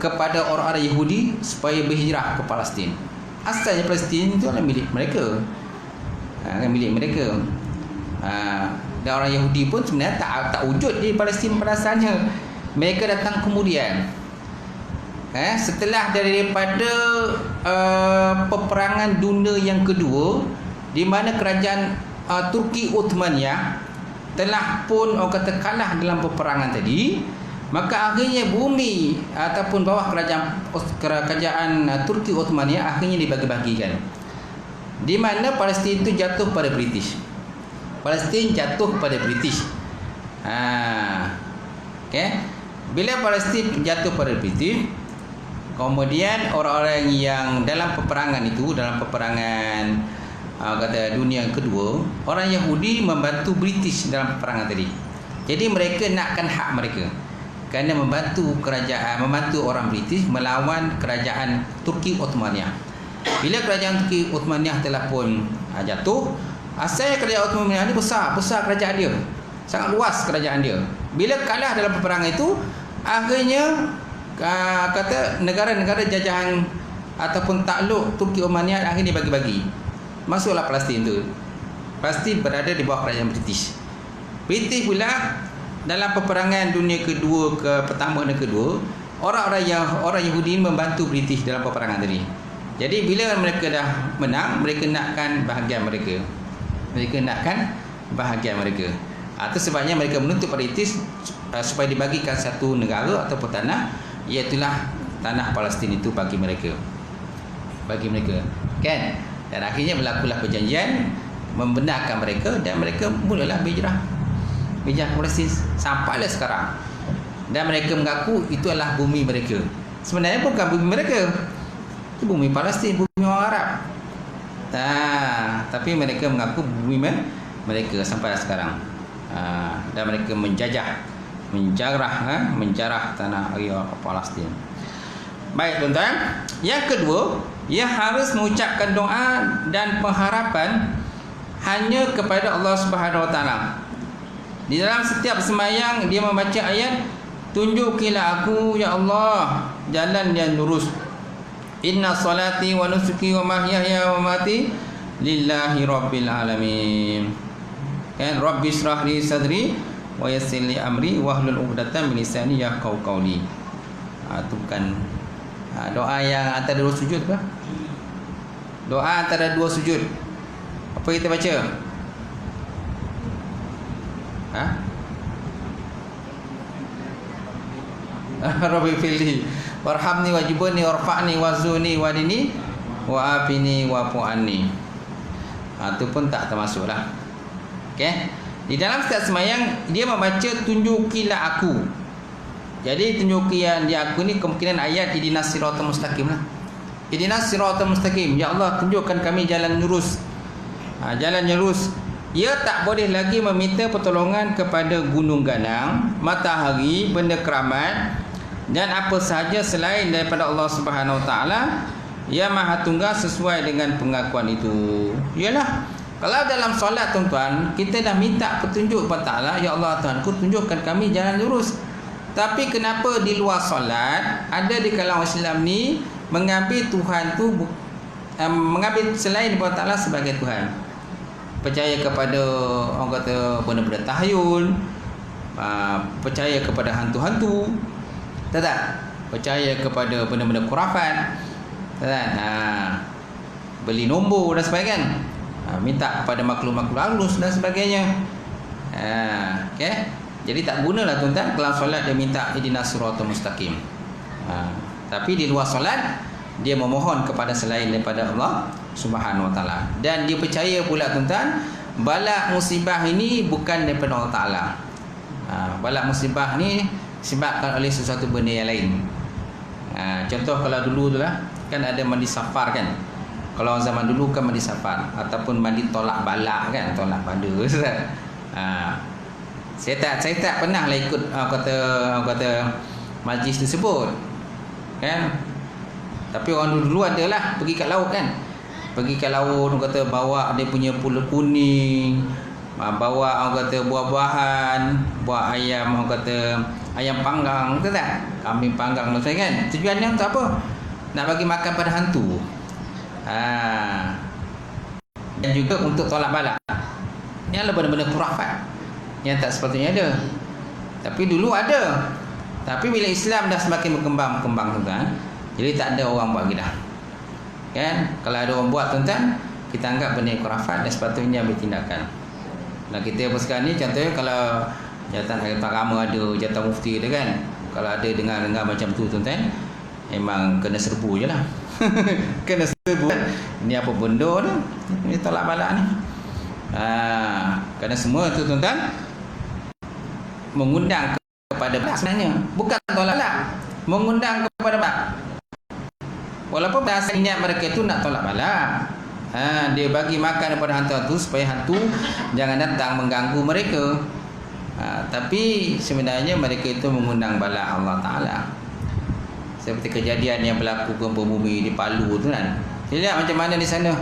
kepada orang-orang Yahudi supaya berhijrah ke Palestin. Asalnya Palestin itu adalah milik mereka, milik mereka. Dan orang Yahudi pun sebenarnya tak wujud di Palestin pada asalnya. Mereka datang kemudian, setelah daripada peperangan dunia yang kedua, di mana kerajaan Turki Uthmaniyah telah pun orang kata kalah dalam peperangan tadi, maka akhirnya bumi ataupun bawah kerajaan Turki Uthmaniyah akhirnya dibagi-bagikan, di mana Palestin itu jatuh pada British. Bila Palestin jatuh pada British, kemudian orang-orang yang dalam peperangan kata dunia yang kedua, orang Yahudi membantu British dalam peperangan tadi. Jadi mereka nakkan hak mereka, kerana membantu orang British melawan kerajaan Turki Uthmaniyah. Bila kerajaan Turki Uthmaniyah telah pun jatuh, asalnya kerajaan Uthmaniyah ini besar kerajaan dia, sangat luas kerajaan dia. Bila kalah dalam peperangan itu, akhirnya kata negara-negara jajahan ataupun takluk Turki Uthmaniyah akhirnya dibagi-bagi. Masuklah Palestin tu. Palestin berada di bawah kerajaan British. British pula dalam peperangan dunia kedua, pertama dan kedua, orang Yahudi membantu British dalam peperangan tadi. Jadi bila mereka dah menang, mereka nakkan bahagian mereka. Itu sebabnya mereka menuntut British supaya dibagikan satu negara ataupun tanah, iaitulah tanah Palestin itu bagi mereka. Kan? Dan akhirnya berlakulah perjanjian membenarkan mereka, dan mereka mulalah berhijrah ke Palestin sampailah sekarang. Dan mereka mengaku itu adalah bumi mereka. Sebenarnya bukan bumi mereka, itu bumi Palestin, bumi orang Arab. Tapi mereka mengaku bumi mereka sampai sekarang. Dan mereka menjarah tanah area Palestin. Baik tuan-tuan, yang kedua, ia harus mengucapkan doa dan pengharapan hanya kepada Allah Subhanahu Wa Taala. Di dalam setiap sembahyang dia membaca ayat, tunjukilah aku ya Allah jalan yang lurus. Inna salati wa nusuki wa mahyaya wa mati lillahi rabbil alamin. Kan, Rabbi shrah li sadri wa yassir li amri wahlul 'uqdatam min lisani yafqahu qawli. Itu kan doa yang antara dua sujud apa? Doa antara dua sujud. Apa kita baca? Rabbi filli warhamni wajibni warfa'ni wazuni wadini wa afini wa fu'anni. Itu pun tak termasuklah. Okey. Di dalam setiap sembahyang dia membaca tunjukilah aku. Jadi tunjukilah dia aku ni kemungkinan ayat ihdinas siratal mustaqim lah. Ihdinas siratal mustaqim. Ya Allah, tunjukkan kami jalan lurus. Jalan lurus. Ia tak boleh lagi meminta pertolongan kepada gunung ganang, matahari, benda keramat dan apa sahaja selain daripada Allah Subhanahu Wa Taala yang Maha Tunggal sesuai dengan pengakuan itu. Yalah, kalau dalam solat tuan-tuan kita dah minta petunjuk kepada Taala, ya Allah Tuhanku tunjukkan kami jalan lurus. Tapi kenapa di luar solat ada di kalangan Islam ni mengambil Tuhan tu mengambil selain daripada Taala sebagai Tuhan? Percaya kepada orang kata benda-benda tahyul, percaya kepada hantu-hantu, tak? Percaya kepada benda-benda khurafat, tak? Beli nombor dan sebagainya, minta kepada makhluk-makhluk halus dan sebagainya. Okey. Jadi tak gunalah tuan-tuan dalam solat dia minta ihdinas siratal mustaqim. Tapi di luar solat dia memohon kepada selain daripada Allah Subhanahu Wa Taala. Dan dia percaya pula tuan-tuan, bala musibah ini bukan daripada Allah Taala. Bala musibah ni disebabkan oleh sesuatu benda yang lain. Contoh kalau dulu tu lah, kan ada mandi safar kan. Kalau zaman dulu kan mandi safar ataupun mandi tolak bala kan, tolak pada. Saya tak pernah lah ikut kata majlis tersebut kan. Tapi orang dulu adalah pergi kat laut kan. Pergi kat laut, orang kata bawa dia punya pula kuning, bawa orang kata buah-buahan, buah ayam, orang kata ayam panggang, betul tak? Kambing panggang tu kan. Tujuannya untuk apa? Nak bagi makan pada hantu. Dan juga untuk tolak bala. Ini adalah benda-benda khurafat yang tak sepatutnya ada. Tapi dulu ada. Tapi bila Islam dah semakin berkembang tuan-tuan, jadi tak ada orang buat lagi dah. Kan? Kalau ada orang buat tuan-tuan, kita anggap benda khurafat dan sepatutnya ambil tindakan. Nah, kita apa sekarang ni, contohnya kalau jawatan Harta Rama ada, jawatan mufti ada kan, kalau ada dengar-dengar macam tu tuan-tuan, memang kena serbu je lah. Kena serbu kan. Ini apa benda tu? Ini tolak balak ni. Kerana semua tu tuan-tuan mengundang kepada balak sebenarnya, bukan tolak balak, mengundang kepada balak. Walaupun dasar niat mereka tu nak tolak balak, dia bagi makan kepada hantu-hantu supaya hantu jangan datang mengganggu mereka. Tapi sebenarnya mereka itu mengundang bala Allah Ta'ala. Seperti kejadian yang berlaku gempa bumi di Palu tu kan. Kita lihat macam mana di sana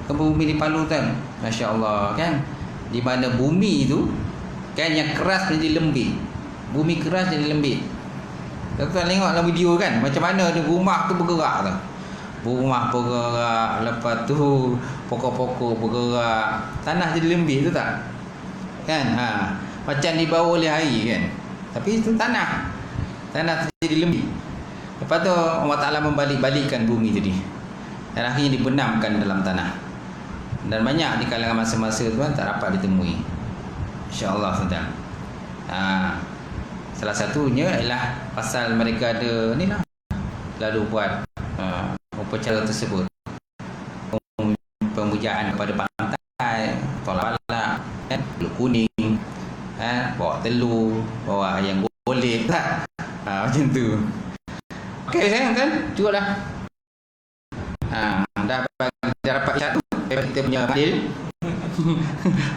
gempa bumi di Palu kan. Masya Allah kan. Di mana bumi itu kan yang keras menjadi lembik. Bumi keras jadi lembik. Tuan tengok dalam video kan, macam mana di rumah tu bergerak tu. Rumah bergerak, lepas tu pokok-pokok bergerak, tanah jadi lembik tu tak? Kan? Macam dibawa oleh air kan. Tapi itu tanah jadi lembik. Lepas tu Allah Ta'ala membalik-balikkan bumi tadi, dan akhirnya dibenamkan dalam tanah. Dan banyak di kalangan masa-masa tu tak dapat ditemui. InsyaAllah tuan-tuan. Salah satunya ialah pasal mereka ada ni lah, lalu buat upacara tersebut, pemujaan kepada pantai, tolak balak, telur kuning, bawa telur, bawa ayam golek tak? Macam tu. Okey sayang kan, cukup lah. Dah dapat satu kita punya adil.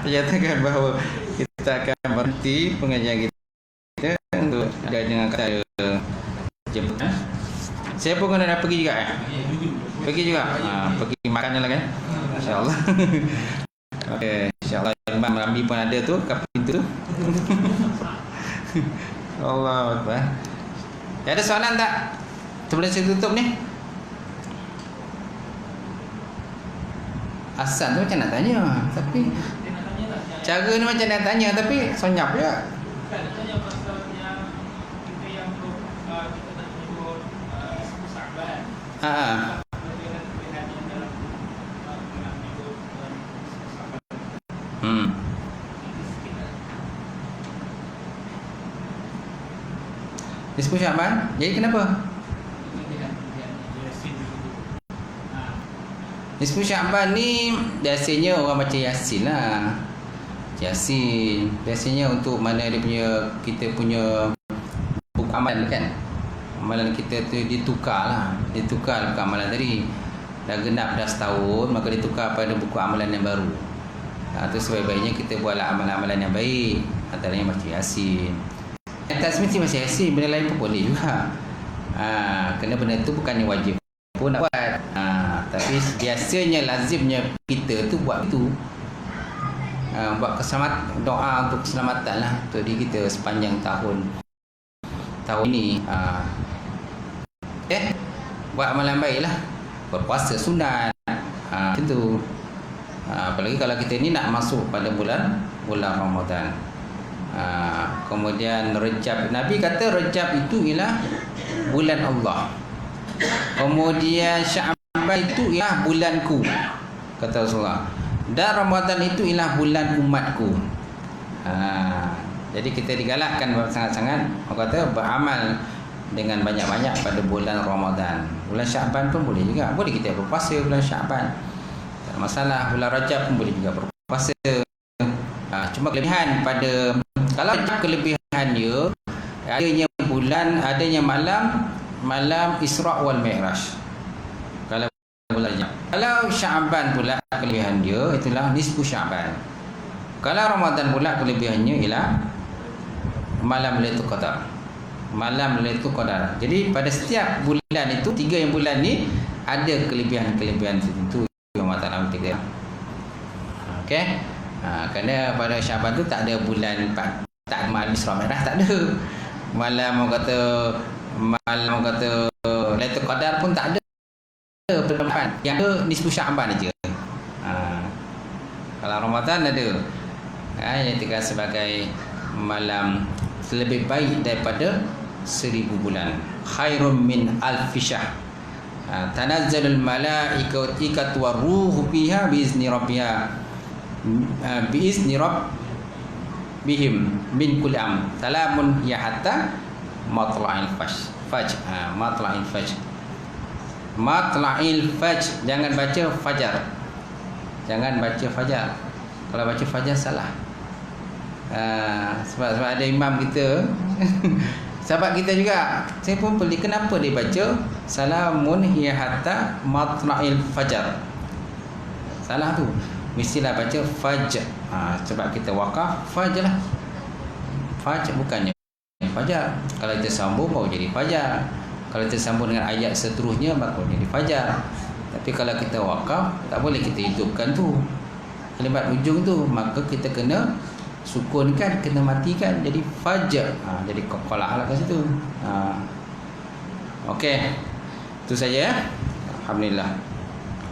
Menyatakan bahawa kita akan berhenti pengajian kita untuk ada dengan kata jemputan. Saya pun kena pergi juga Pergi juga. Pergi makan lah kan. InsyaAllah. Okey, insyaAllah Imam Ramli pun ada tu kat pintu tu. Allah Akbar. Ada soalan tak? Sebelum saya tutup ni. Asal tu macam nak tanya, tapi cara ni macam nak tanya tapi senyap je. Disebut Syaban. Jadi kenapa? Disebut Syaban ni biasanya orang baca Yasin lah. Yasin biasanya untuk mana dia punya, kita punya buku amalan kan. Amalan kita tu ditukar buku amalan tadi. Dah genap dah setahun, maka ditukar pada buku amalan yang baru. Itu sebaik-baiknya kita buatlah amalan-amalan yang baik. Antaranya baca Yasin. Tak semesti baca Yasin, benda lain pun boleh juga. Kerana benda tu bukannya wajib pun nak buat. Tapi biasanya lazimnya kita tu buat itu. Buat keselamatan, doa untuk keselamatan lah untuk diri kita sepanjang tahun ini. Buat amalan baik lah, berpuasa sunat, macam tu. Apalagi kalau kita ni nak masuk pada bulan Ramadan. Kemudian Rejab, Nabi kata Rejab itu ialah bulan Allah. Kemudian Sya'ban itu ialah bulanku, kata Rasulullah. Dan Ramadan itu ialah bulan umatku. Jadi kita digalakkan sangat-sangat, orang kata, beramal dengan banyak-banyak pada bulan Ramadan. Bulan Syaban pun boleh juga. Boleh kita berpuasa bulan Syaban. Tak ada masalah. Bulan Rajab pun boleh juga berpuasa. Cuma kelebihan pada, kalau kelebihan dia adanya bulan, adanya malam Isra' wal Mi'raj. Kalau bulan Rajab. Kalau Syaban pula kelebihan dia itulah nisfu Syaban. Kalau Ramadan pula kelebihannya ialah malam Lailatul Qadar. Malam Lailatul Qadar. Jadi pada setiap bulan itu, 3 yang bulan ni ada kelebihan-kelebihan tertentu yang Allah Taala berikan. Okey. Kerana pada Syaban tu tak ada bulan, tak ada malam Isra' Mi'raj, tak ada. Malam orang kata Lailatul Qadar pun tak ada. Perempuan yang ada nisfu Syaban aja. Kalau Ramadan ada. Yang dikatakan sebagai malam lebih baik daripada 1000 bulan. Khairum min alfi syahr. Tanazzalul malaikatu waruhu fiha biizni rabbiha biizni rabbihim min kulli am. Salamun ya hatta matla'il fajr. Matla'il fajr. Matla'il fajr. Jangan baca fajar. Jangan baca fajar. Kalau baca fajar salah. Sebab ada imam kita sahabat kita juga, saya pun pelik kenapa dia baca salamun hiya hatta matla'il fajar. Salah tu. Mestilah baca fajr. Sebab kita wakaf fajr lah. Fajr bukannya fajar. Kalau kita sambung baru jadi fajar. Kalau kita sambung dengan ayat seterusnya baru jadi fajar. Tapi kalau kita wakaf, tak boleh kita hidupkan tu kalimat ujung tu, maka kita kena sukunkan, kena matikan jadi fajar. Jadi qalah lah kat situ. Okey. Itu saja ya. Alhamdulillah.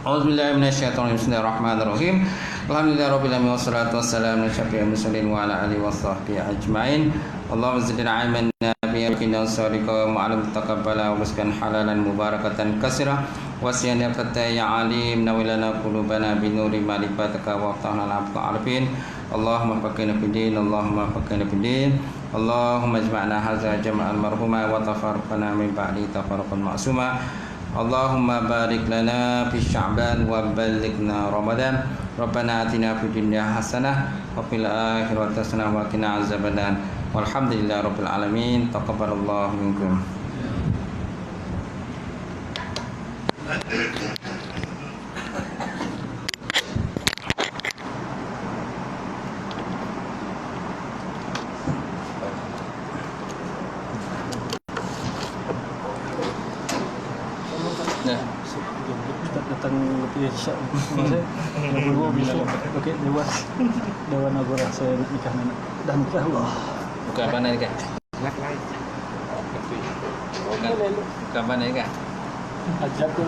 Auzubillahi minasyaitonir rajim. Bismillahirrahmanirrahim. Alhamdulillahirabbil alamin wassalatu wassalamu ala asyrafil mursalin wa ala alihi washabbihi ajmain. Allahumma zidna ilman nabiyyina wa qina sariqa wa alam taqabbala wa rizqan halalan mubarakatan katsira wa siyana fataya alim nawilana qulubana binuri ma'rifatika wa ta'ala al-arifin. Allahumma faqihna fid din, Allahumma faqihna fid din. Allahumma ijma'na hadza jam'an marhuma wa tafarraqna min ba'di tafarruqan ma'suma. Allahumma barik lana fi Sya'ban wa ballighna Ramadan. Rabbana atina fid dunya hasanah wa fil akhirati hasanah wa qina azabannar. Walhamdulillahi rabbil alamin. Taqabbalallahu minkum. Datang lebih syak saya dulu bisa okey lewat dewan agora saya nikah dan nikah bukan apa nak nikah bukan apa nak nikah ajak tu